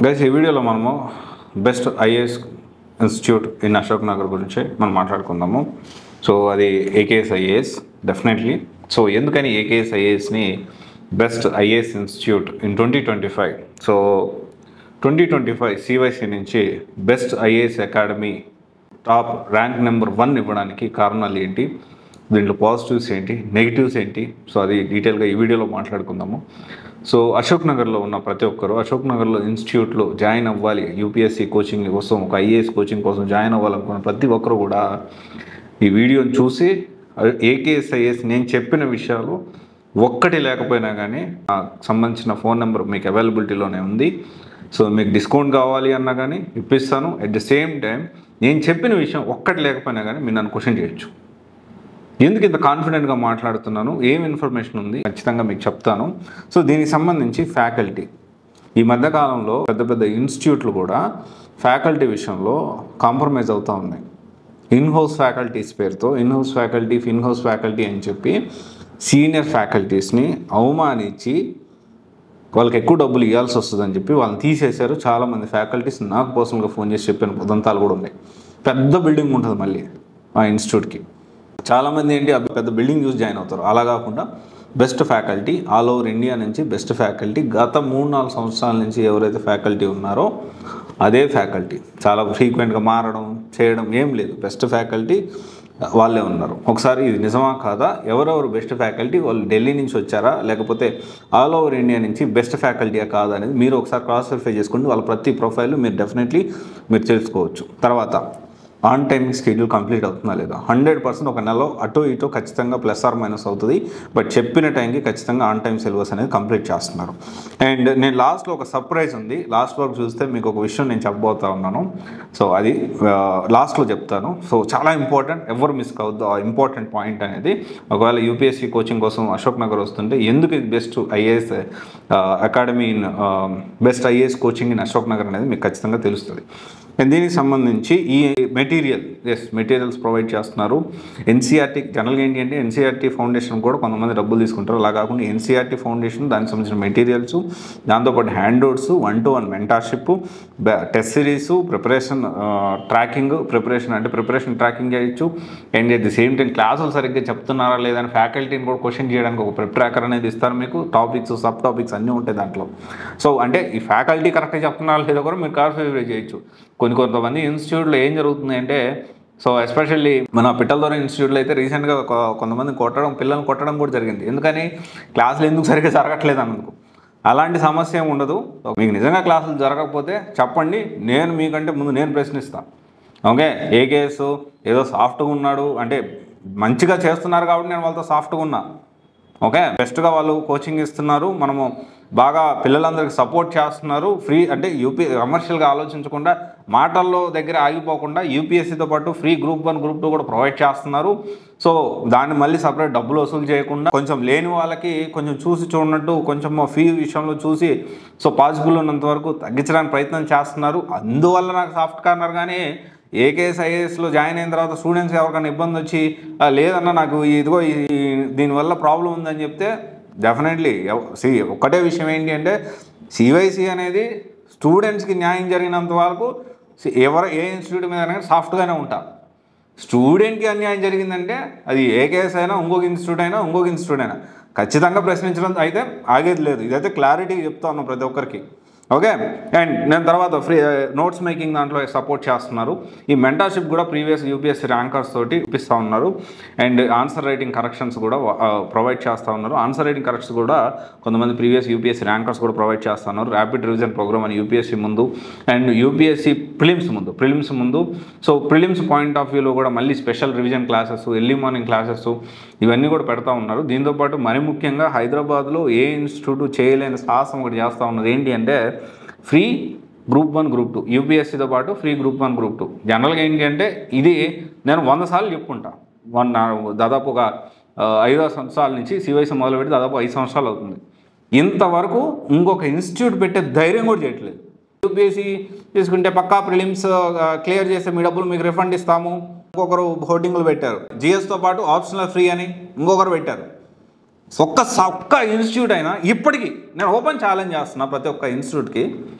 Guys ఈ వీడియోలో మనము best IAS institute in Ashok Nagar గురించి మనం మాట్లాడుకుందాము. సో అది ఏకేఎస్ ఐఏఎస్ డెఫినెట్లీ. సో ఎందుకని ఏకేఎస్ ఐఏఎస్ని best IAS institute in 2025, so 2025 సివైసి నుంచి best IAS academy top rank number 1 ఇవ్వడానికి కారణాలు ఏంటి, దీంట్లో పాజిటివ్స్ ఏంటి, నెగిటివ్స్ ఏంటి, సో అది డీటెయిల్గా ఈ వీడియోలో మాట్లాడుకుందాము. సో అశోక్ నగర్లో ఉన్న ప్రతి ఒక్కరు అశోక్ నగర్లో ఇన్స్టిట్యూట్లో జాయిన్ అవ్వాలి, యూపీఎస్సీ కోచింగ్ కోసం, ఒక ఐఏఎస్ కోచింగ్ కోసం జాయిన్ అవ్వాలనుకున్న ప్రతి ఒక్కరు కూడా ఈ వీడియోని చూసి ఏకేఎస్ ఐఏఎస్ నేను చెప్పిన విషయాలు ఒక్కటి లేకపోయినా కానీ సంబంధించిన ఫోన్ నెంబర్ మీకు అవైలబిలిటీలోనే ఉంది. సో మీకు డిస్కౌంట్ కావాలి అన్నా కానీ ఇప్పిస్తాను. అట్ ద సేమ్ టైం నేను చెప్పిన విషయం ఒక్కటి లేకపోయినా కానీ మీరు నన్ను క్వశ్చన్ చేయొచ్చు. ఎందుకు ఇంత కాన్ఫిడెంట్గా మాట్లాడుతున్నాను, ఏం ఇన్ఫర్మేషన్ ఉంది ఖచ్చితంగా మీకు చెప్తాను. సో దీనికి సంబంధించి ఫ్యాకల్టీ ఈ మధ్యకాలంలో పెద్ద పెద్ద ఇన్స్టిట్యూట్లు కూడా ఫ్యాకల్టీ విషయంలో కాంప్రమైజ్ అవుతూ ఉన్నాయి. ఇన్హౌస్ ఫ్యాకల్టీస్ పేరుతో ఇన్హౌస్ ఫ్యాకల్టీ అని చెప్పి సీనియర్ ఫ్యాకల్టీస్ని అవమానించి వాళ్ళకి ఎక్కువ డబ్బులు ఇవ్వాల్సి వస్తుందని చెప్పి వాళ్ళని తీసేశారు. చాలామంది ఫ్యాకల్టీస్ నాకు పర్సనల్గా ఫోన్ చేసి చెప్పిన ఉదంతాలు కూడా ఉన్నాయి. పెద్ద బిల్డింగ్ ఉంటుంది మళ్ళీ ఆ ఇన్స్టిట్యూట్కి, చాలామంది ఏంటి పెద్ద బిల్డింగ్ చూసి జాయిన్ అవుతారు. అలా కాకుండా best faculty all over India నుంచి బెస్ట్ ఫ్యాకల్టీ గత 3-4 సంవత్సరాల నుంచి ఎవరైతే ఫ్యాకల్టీ ఉన్నారో అదే ఫ్యాకల్టీ, చాలా ఫ్రీక్వెంట్గా మారడం చేయడం ఏం లేదు, బెస్ట్ ఫ్యాకల్టీ వాళ్ళే ఉన్నారు. ఒకసారి ఇది నిజమా కాదా, ఎవరెవరు బెస్ట్ ఫ్యాకల్టీ, వాళ్ళు ఢిల్లీ నుంచి వచ్చారా లేకపోతే ఆల్ ఓవర్ ఇండియా నుంచి బెస్ట్ ఫ్యాకల్టీయా కాదా అనేది మీరు ఒకసారి క్రాస్ వెరిఫై చేసుకోండి. వాళ్ళ ప్రతి ప్రొఫైల్ మీరు డెఫినెట్లీ మీరు తెలుసుకోవచ్చు. తర్వాత ఆన్ టైం షెడ్యూల్ కంప్లీట్ అవుతుందా లేదా, 100% ఒక నెలలో అటో ఇటో ఖచ్చితంగా ప్లస్ ఆర్ మైనస్ అవుతుంది, బట్ చెప్పిన టైంకి ఖచ్చితంగా ఆన్ టైం సిలబస్ అనేది కంప్లీట్ చేస్తున్నారు. అండ్ నేను లాస్ట్లో ఒక సర్ప్రైజ్ ఉంది, లాస్ట్ వరకు చూస్తే మీకు ఒక విషయం నేను చెప్పబోతా ఉన్నాను. సో అది లాస్ట్లో చెప్తాను. సో చాలా ఇంపార్టెంట్, ఎవరు మిస్ కావద్దు ఆ ఇంపార్టెంట్ పాయింట్ అనేది. ఒకవేళ యూపీఎస్సీ కోచింగ్ కోసం అశోక్ నగర్ వస్తుంటే ఎందుకు ఇది best IAS academy in best IAS coaching in Ashok Nagar అనేది మీకు ఖచ్చితంగా తెలుస్తుంది. అండ్ దీనికి సంబంధించి ఈ మెటీరియల్స్ ప్రొవైడ్ చేస్తున్నారు. ఎన్సీఆర్టీ జనరల్గా ఏంటి అంటే ఎన్సీఆర్టీ ఫౌండేషన్ కూడా కొంతమంది డబ్బులు తీసుకుంటారు. అలా కాకుండా ఎన్సీఆర్టీ ఫౌండేషన్ దానికి సంబంధించిన మెటీరియల్స్, దాంతోపాటు handouts, 1-to-1 mentorship, test series, preparation tracking చేయొచ్చు. And at the same time క్లాసులు సరిగ్గా చెప్తున్నారా లేదని ఫ్యాకల్టీని కూడా క్వశ్చన్ చేయడానికి ఒక ప్రిప్ ట్రాకర్ అనేది ఇస్తారు మీకు. టాపిక్స్, సబ్ టాపిక్స్ అన్నీ ఉంటాయి దాంట్లో. సో అంటే ఈ ఫ్యాకల్టీ కరెక్ట్గా చెప్తున్నారా లేదా కూడా మీరు క్రాస్ వెరిఫై చేయొచ్చు. కొంతమంది ఇన్స్టిట్యూట్లో ఏం జరుగుతుంది అంటే, సో ఎస్పెషల్లీ మన పిట్టలదొర ఇన్స్టిట్యూట్లో అయితే రీసెంట్గా కొంతమంది పిల్లల్ని కొట్టడం కూడా జరిగింది. ఎందుకని క్లాసులు ఎందుకు సరిగ్గా జరగట్లేదు అన్నందుకు. అలాంటి సమస్య ఏమి ఉండదు. మీకు నిజంగా క్లాసులు జరగకపోతే చెప్పండి, నేను మీకంటే ముందు నేను ప్రశ్నిస్తాను. ఓకే, ఏకేఎస్ ఏదో సాఫ్ట్గా ఉన్నాడు అంటే మంచిగా చేస్తున్నారు కాబట్టి నేను వాళ్ళతో సాఫ్ట్గా ఉన్నా. ఓకే, బెస్ట్గా వాళ్ళు కోచింగ్ ఇస్తున్నారు, మనము బాగా పిల్లలందరికీ సపోర్ట్ చేస్తున్నారు. ఫ్రీ అంటే కమర్షియల్గా ఆలోచించకుండా మాటల్లో దగ్గర ఆగిపోకుండా యూపీఎస్సీతో పాటు ఫ్రీ గ్రూప్ 1, గ్రూప్ 2 కూడా ప్రొవైడ్ చేస్తున్నారు. సో దాన్ని మళ్ళీ సపరేట్ డబ్బులు వసూలు చేయకుండా కొంచెం లేని వాళ్ళకి కొంచెం చూసి చూడనట్టు కొంచెం ఫీ విషయంలో చూసి సో పాసిబుల్ ఉన్నంత వరకు తగ్గించడానికి ప్రయత్నం చేస్తున్నారు. అందువల్ల నాకు సాఫ్ట్ కార్నర్ కానీ ఏకేఎస్ ఐఏఎస్లో జాయిన్ అయిన తర్వాత స్టూడెంట్స్కి ఎవరికైనా ఇబ్బంది వచ్చి లేదన్నా నాకు ఇదిగో దీనివల్ల ప్రాబ్లం ఉందని చెప్తే డెఫినెట్లీ ఒక్కటే విషయం ఏంటి అంటే సివైసి అనేది స్టూడెంట్స్కి న్యాయం జరిగినంత వరకు ఏ ఇన్స్టిట్యూట్ మీద అయినా సాఫ్ట్గానే ఉంటారు. స్టూడెంట్కి అన్యాయం జరిగిందంటే అది ఏకేఎస్ అయినా ఇంకొక ఇన్స్టిట్యూట్ అయినా ఖచ్చితంగా ప్రశ్నించడం అయితే ఆగేది లేదు. ఇదైతే క్లారిటీ చెప్తా ఉన్నాం ప్రతి ఒక్కరికి. ఓకే, అండ్ నేను తర్వాత ఫ్రీ నోట్స్ మేకింగ్ దాంట్లో సపోర్ట్ చేస్తున్నారు. ఈ మెంటర్షిప్ కూడా ప్రీవియస్ యూపీఎస్సీ ర్యాంకర్స్ తోటి ఇప్పిస్తూ ఉన్నారు. అండ్ ఆన్సర్ రైటింగ్ కరెక్షన్స్ కూడా ప్రొవైడ్ చేస్తూ ఉన్నారు. ఆన్సర్ రైటింగ్ కరెక్షన్స్ కూడా కొంతమంది ప్రీవియస్ యూపీఎస్సీ ర్యాంకర్స్ కూడా ప్రొవైడ్ చేస్తూ ఉన్నారు. ర్యాపిడ్ రివిజన్ ప్రోగ్రామ్ అని యూపీఎస్సీ ముందు అండ్ యూపీఎస్సీ ప్రిలిమ్స్ ముందు. సో ప్రిలిమ్స్ పాయింట్ ఆఫ్ వ్యూలో కూడా మళ్ళీ special revision classes, early morning classes ఇవన్నీ కూడా పెడతా ఉన్నారు. దీంతోపాటు మరి ముఖ్యంగా హైదరాబాద్లో ఏ ఇన్స్టిట్యూట్ చేయలేని సాహసం ఒకటి చేస్తూ ఉన్నది ఏంటి అంటే ఫ్రీ గ్రూప్ 1, గ్రూప్ 2 యూపీఎస్సీతో పాటు ఫ్రీ గ్రూప్ 1, గ్రూప్ 2. జనరల్గా ఏంటి అంటే ఇది నేను 100 సార్లు చెప్పుకుంటా. దాదాపు ఒక 5 సంవత్సరాల నుంచి సివైసి మొదలుపెట్టి దాదాపు 5 సంవత్సరాలు అవుతుంది. ఇంతవరకు ఇంకొక ఇన్స్టిట్యూట్ పెట్టే ధైర్యం కూడా చేయట్లేదు. యూపీఎస్సీ తీసుకుంటే పక్కా ప్రిలిమ్స్ క్లియర్ చేస్తే మీ డబ్బులు మీకు రిఫండ్ ఇస్తాము. ఇంకొకరు హోర్డింగ్లు పెట్టారు. జిఎస్తో పాటు ఆప్షనల్ ఫ్రీ అని ఇంకొకరు పెట్టారు. ఒక్క ఇన్స్టిట్యూట్ అయినా ఇప్పటికీ నేను ఓపెన్ ఛాలెంజ్ చేస్తున్నా ప్రతి ఒక్క ఇన్స్టిట్యూట్కి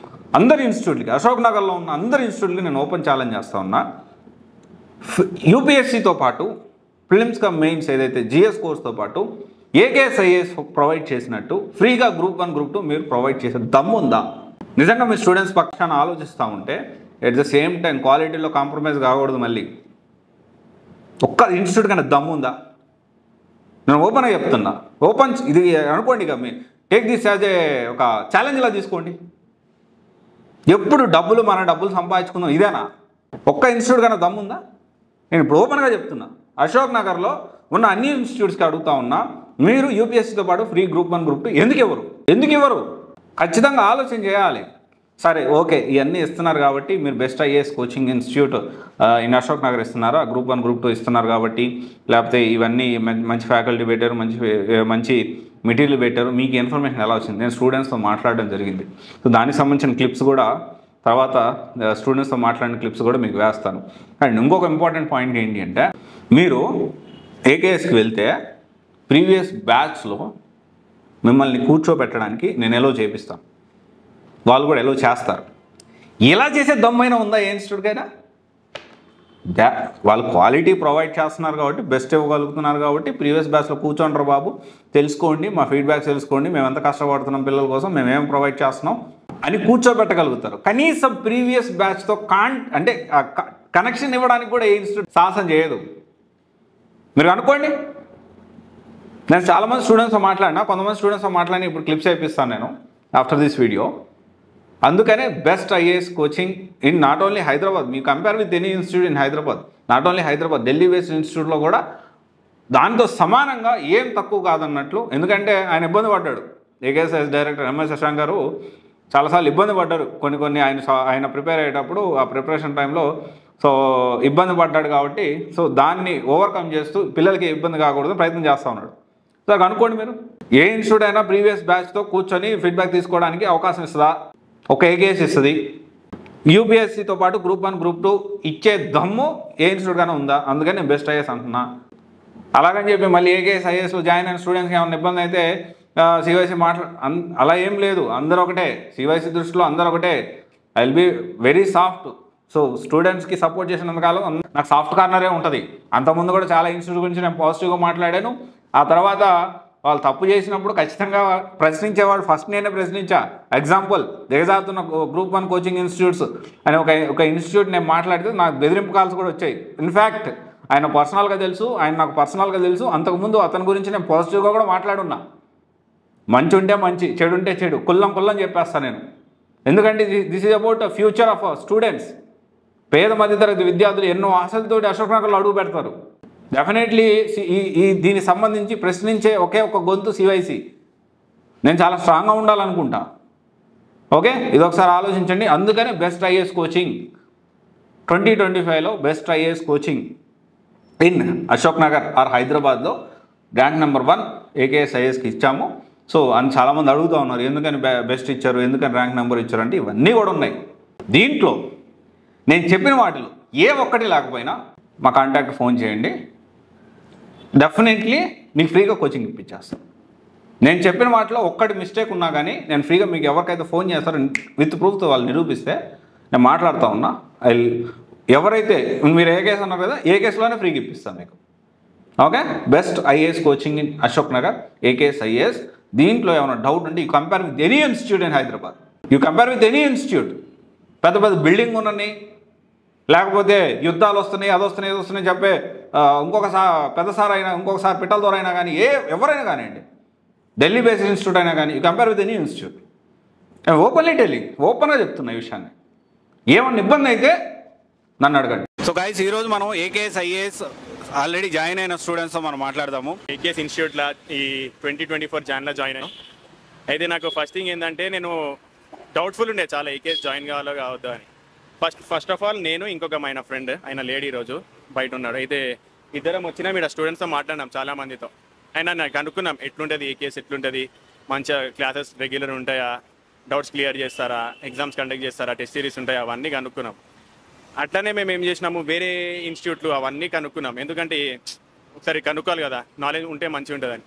అందరి ఇన్స్టిట్యూట్లకి, అశోక్ నగర్లో ఉన్న అందరి ఇన్స్టిట్యూట్లకి నేను ఓపెన్ ఛాలెంజ్ చేస్తూ ఉన్నా. యూపీఎస్సీతో పాటు ప్రిలిమ్స్ కమ్ మెయిన్స్ ఏదైతే జిఎస్ కోర్స్తో పాటు ఏకేఎస్ఐఏఎస్ ప్రొవైడ్ చేసినట్టు ఫ్రీగా గ్రూప్ 1 గ్రూప్ 2 మీరు ప్రొవైడ్ చేసే దమ్ముందా? నిజంగా మీ స్టూడెంట్స్ పక్షాన ఆలోచిస్తూ ఉంటే ఎట్ ద సేమ్ టైం క్వాలిటీలో కాంప్రమైజ్ కాకూడదు. మళ్ళీ ఒక్క ఇన్స్టిట్యూట్ కన్నా దమ్ముందా? నేను ఓపెన్గా చెప్తున్నా. ఓపెన్ ఇది అనుకోండి, ఇక me take this as a ఒక ఛాలెంజ్లా తీసుకోండి. ఎప్పుడు మన డబ్బులు సంపాదించుకుందాం ఇదేనా? ఒక్క ఇన్స్టిట్యూట్ కన్నా దమ్ముందా? నేను ఇప్పుడు ఓపెన్గా చెప్తున్నా. అశోక్ నగర్లో ఉన్న అన్ని ఇన్స్టిట్యూట్స్కి అడుగుతా ఉన్నా, మీరు యూపీఎస్సీతో పాటు ఫ్రీ గ్రూప్ 1 గ్రూప్ 2 ఎందుకు ఇవ్వరు? ఖచ్చితంగా ఆలోచన చేయాలి. సరే ఓకే, ఇవన్నీ ఇస్తున్నారు కాబట్టి మీరు best IAS coaching institute in Ashok Nagar ఇస్తున్నారా, గ్రూప్ 1 గ్రూప్ 2 ఇస్తున్నారు కాబట్టి, లేకపోతే ఇవన్నీ మంచి ఫ్యాకల్టీ పెట్టారు, మంచి మెటీరియల్ పెట్టారు, మీకు ఇన్ఫర్మేషన్ ఎలా వచ్చింది? నేను స్టూడెంట్స్తో మాట్లాడడం జరిగింది. సో దానికి సంబంధించిన క్లిప్స్ కూడా తర్వాత స్టూడెంట్స్తో మాట్లాడిన క్లిప్స్ కూడా మీకు వేస్తాను. అండ్ ఇంకొక ఇంపార్టెంట్ పాయింట్ ఏంటి అంటే, మీరు ఏకేఎస్కి వెళ్తే ప్రీవియస్ బ్యాచ్లో మిమ్మల్ని కూర్చోబెట్టడానికి నేను ఎలో చేపిస్తాను, వాళ్ళు కూడా ఎలో చేస్తారు. ఇలా చేసే దమ్మైనా ఉందా ఏ ఇన్స్టిట్యూట్కైనా? వాళ్ళు క్వాలిటీ ప్రొవైడ్ చేస్తున్నారు కాబట్టి, బెస్ట్ ఇవ్వగలుగుతున్నారు కాబట్టి, ప్రీవియస్ బ్యాచ్లో కూర్చోండ్రు బాబు, తెలుసుకోండి, మా ఫీడ్బ్యాక్ తెలుసుకోండి, మేము ఎంత కష్టపడుతున్నాం పిల్లల కోసం, మేమేం ప్రొవైడ్ చేస్తున్నాం అని కూర్చోబెట్టగలుగుతారు. కనీసం ప్రీవియస్ బ్యాచ్తో అంటే కనెక్షన్ ఇవ్వడానికి కూడా ఏ ఇన్స్టిట్యూట్ సాహసం చేయదు. మీరు అనుకోండి, నేను చాలామంది స్టూడెంట్స్తో మాట్లాడినా, కొంతమంది స్టూడెంట్స్తో మాట్లాడి ఇప్పుడు క్లిప్స్ అయిపిస్తాను నేను ఆఫ్టర్ దిస్ వీడియో. అందుకనే best IAS coaching in not only Hyderabad, me compare with any institute in Hyderabad, not only Hyderabad, Delhi based ఇన్స్టిట్యూట్లో కూడా దాంతో సమానంగా ఏం తక్కువ కాదన్నట్లు. ఎందుకంటే ఆయన ఇబ్బంది పడ్డాడు, ఏకేఎస్ఐఎస్ డైరెక్టర్ ఎంఎస్ శశాంక్ గారు చాలాసార్లు ఇబ్బంది పడ్డారు. కొన్ని ఆయన ప్రిపేర్ అయ్యేటప్పుడు ఆ ప్రిపరేషన్ టైంలో సో ఇబ్బంది పడ్డాడు కాబట్టి, సో దాన్ని ఓవర్కమ్ చేస్తూ పిల్లలకి ఇబ్బంది కాకూడదు ప్రయత్నం చేస్తూ ఉన్నాడు. సో అనుకోండి, మీరు ఏ ఇన్స్టిట్యూట్ అయినా ప్రీవియస్ బ్యాచ్తో కూర్చొని ఫీడ్బ్యాక్ తీసుకోవడానికి అవకాశం ఇస్తుందా? ఒక ఏకేఎస్ ఇస్తుంది. యూపీఎస్సీతో పాటు గ్రూప్ 1 గ్రూప్ 2 ఇచ్చే దమ్ము ఏ ఇన్స్టిట్యూట్ గానే ఉందా? అందుకని నేను బెస్ట్ ఐఏఎస్ అంటున్నా. అలాగని చెప్పి మళ్ళీ ఏకేఎస్ ఐఏఎస్లో జాయిన్ అయిన స్టూడెంట్స్కి ఏమైనా ఇబ్బంది అయితే సివైసీ అలా ఏం లేదు, అందరూ ఒకటే. సివైసీ దృష్టిలో అందరూ ఒకటే. I will be very soft. So స్టూడెంట్స్కి సపోర్ట్ చేసినంతకాలం నాకు సాఫ్ట్ కార్నరే ఉంటుంది. అంతకుముందు కూడా చాలా ఇన్స్టిట్యూట్ గురించి నేను పాజిటివ్గా మాట్లాడాను. ఆ తర్వాత వాళ్ళు తప్పు చేసినప్పుడు ఖచ్చితంగా ప్రశ్నించేవాడు ఫస్ట్ నేనే ప్రశ్నించా. ఎగ్జాంపుల్, దిగజారుతున్న గ్రూప్ 1 కోచింగ్ ఇన్స్టిట్యూట్స్ అని ఒక ఇన్స్టిట్యూట్ నేను మాట్లాడితే నాకు బెదిరింపు కాల్స్ కూడా వచ్చాయి. ఇన్ఫ్యాక్ట్ ఆయన పర్సనల్గా తెలుసు, నాకు పర్సనల్గా తెలుసు. అంతకుముందు అతని గురించి నేను పాజిటివ్గా కూడా మాట్లాడున్నా. మంచి ఉంటే మంచి, చెడు ఉంటే చెడు, కుల్లం చెప్పేస్తాను నేను. ఎందుకంటే this is about future of students. పేద మధ్యతరగతి విద్యార్థులు ఎన్నో ఆశలతోటి అశోక్ నగర్లో అడుగు పెడతారు. డెఫినెట్లీ దీనికి సంబంధించి ప్రశ్నించే ఒకే ఒక గొంతు సివైసి. నేను చాలా స్ట్రాంగ్గా ఉండాలనుకుంటా. ఓకే, ఇదొకసారి ఆలోచించండి. అందుకనే బెస్ట్ ఐఏఎస్ కోచింగ్ 2025లో best IAS coaching in Ashok Nagar or హైదరాబాద్లో ర్యాంక్ నెంబర్ 1 ఏకేఎస్ ఐఏఎస్కి ఇచ్చాము. సో అని చాలామంది అడుగుతూ ఉన్నారు, ఎందుకని బెస్ట్ ఇచ్చారు, ఎందుకని ర్యాంక్ నెంబర్ ఇచ్చారు అంటే ఇవన్నీ కూడా ఉన్నాయి. దీంట్లో నేను చెప్పిన వాటిలో ఏ ఒక్కటి లేకపోయినా మా కాంటాక్ట్ ఫోన్ చేయండి, డెఫినెట్లీ మీకు ఫ్రీగా కోచింగ్ ఇప్పించేస్తాను. నేను చెప్పిన వాటిలో ఒక్కటి మిస్టేక్ ఉన్నా కానీ నేను ఫ్రీగా మీకు ఎవరికైతే ఫోన్ చేస్తారో విత్ ప్రూఫ్తో వాళ్ళు నిరూపిస్తే నేను మాట్లాడుతూ ఉన్నా. ఎవరైతే మీరు ఏ కేసు అన్నారు కదా, ఏ కేసులోనే ఫ్రీగా ఇప్పిస్తాను మీకు. Okay, best IAS coaching in Ashok Nagar AKS IAS. దీంట్లో ఏమైనా డౌట్ ఉంటే you compare with any institute in Hyderabad, you compare with any institute. పెద్ద పెద్ద బిల్డింగ్ ఉన్నని, లేకపోతే యుద్ధాలు వస్తున్నాయి, అది వస్తున్నాయి, ఇది వస్తున్నాయి చెప్పే పెద్దసారి అయినా, ఇంకొకసారి పిట్టల ద్వారా అయినా కానీ, ఎవరైనా కానివ్వండి, ఢిల్లీ బేస్డ్ ఇన్స్టిట్యూట్ అయినా కానీ, you compare with any institute. Openly telling, ఓపెన్గా చెప్తున్నా ఈ విషయాన్ని. ఏమన్నా ఇబ్బంది అయితే నన్ను అడగండి. సో గైస్, ఈరోజు మనం ఏకేఎస్ ఐఏఎస్ ఆల్రెడీ జాయిన్ అయిన స్టూడెంట్స్తో మనం మాట్లాడదాము. ఏకేఎస్ ఇన్స్టిట్యూట్లో ఈ 2024 జాన్లో జాయిన్ అయ్యాను. అయితే నాకు ఫస్ట్ థింగ్ ఏంటంటే, నేను డౌట్ఫుల్ ఉండే చాలా ఏకేఎస్ జాయిన్ కావాలో కావద్దు అని. ఫస్ట్ ఆఫ్ ఆల్ నేను ఇంకొక మా ఫ్రెండ్, ఆయన లేడీ ఈరోజు బయట ఉన్నాడు. అయితే ఇద్దరం వచ్చినా మీరు స్టూడెంట్స్తో మాట్లాడినాం చాలా మందితో. అయినా నాకు అనుకున్నాం ఎట్లుంటుంది ఏకేఎస్, ఎట్లుంటుంది, మంచిగా క్లాసెస్ రెగ్యులర్ ఉంటాయా, డౌట్స్ క్లియర్ చేస్తారా, ఎగ్జామ్స్ కండక్ట్ చేస్తారా, టెస్ట్ సిరీస్ ఉంటాయా, అవన్నీ కనుక్కున్నాం. అట్లనే మేము ఏం చేసినాము, వేరే ఇన్స్టిట్యూట్లు అవన్నీ కనుక్కున్నాం. ఎందుకంటే ఒకసారి కనుక్కోవాలి కదా, నాలెడ్జ్ ఉంటే మంచిగా ఉంటుందని.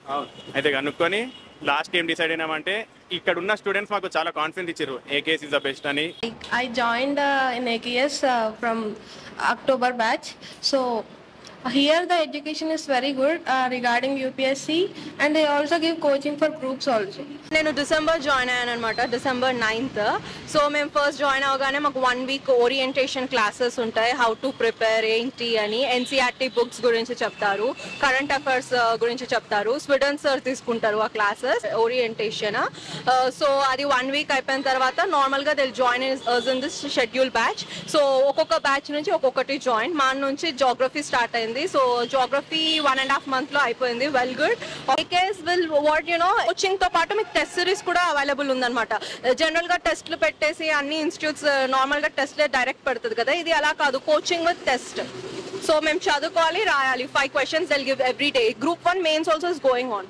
అయితే కనుక్కొని లాస్ట్ ఏం డిసైడ్ అయినామంటే ఇక్కడ ఉన్న స్టూడెంట్స్ మాకు చాలా కాన్ఫిడెన్స్ ఇచ్చారు AKS ఇస్ ద బెస్ట్ అని. I joined in AKS from October batch. So here the education is very good regarding UPSC, and they also give coaching for groups also. నేను December join అయ్యాను అనమాట, December 9th. So మేము first join అవగానే మాకు 1 week orientation classes ఉంటాయి, how to prepare ఏంటి అని. NCERT books గురించి చెప్తారు, కరెంట్ అఫైర్స్ గురించి చెప్తారు. స్వీడన్ సార్ తీసుకుంటారు ఆ క్లాసెస్ ఓరియంటేషన్. సో అది 1 week అయిపోయిన తర్వాత నార్మల్గా they join in this schedule batch. So ఒక్కొక్క బ్యాచ్ నుంచి ఒక్కొక్కటి జాయిన్. మా నుంచి జాగ్రఫీ స్టార్ట్ అయింది. సో జాగ్రఫీ 1.5 months లో అయిపోయింది. Well good. AKS will what coaching తో పాటు మీకు టెస్ట్ సిరీస్ కూడా అవైలబుల్ ఉందన్నమాట. జనరల్ గా టెస్ట్లు పెట్టేసి అన్ని ఇన్స్టిట్యూట్స్ నార్మల్ గా టెస్ట్లే డైరెక్ట్ పెడుతుంది కదా, ఇది అలా కాదు, కోచింగ్ విత్ టెస్ట్. సో మేము చదువుకోవాలి, రాయాలి. 5 questions they'll give every day. Group 1 mains also is going on.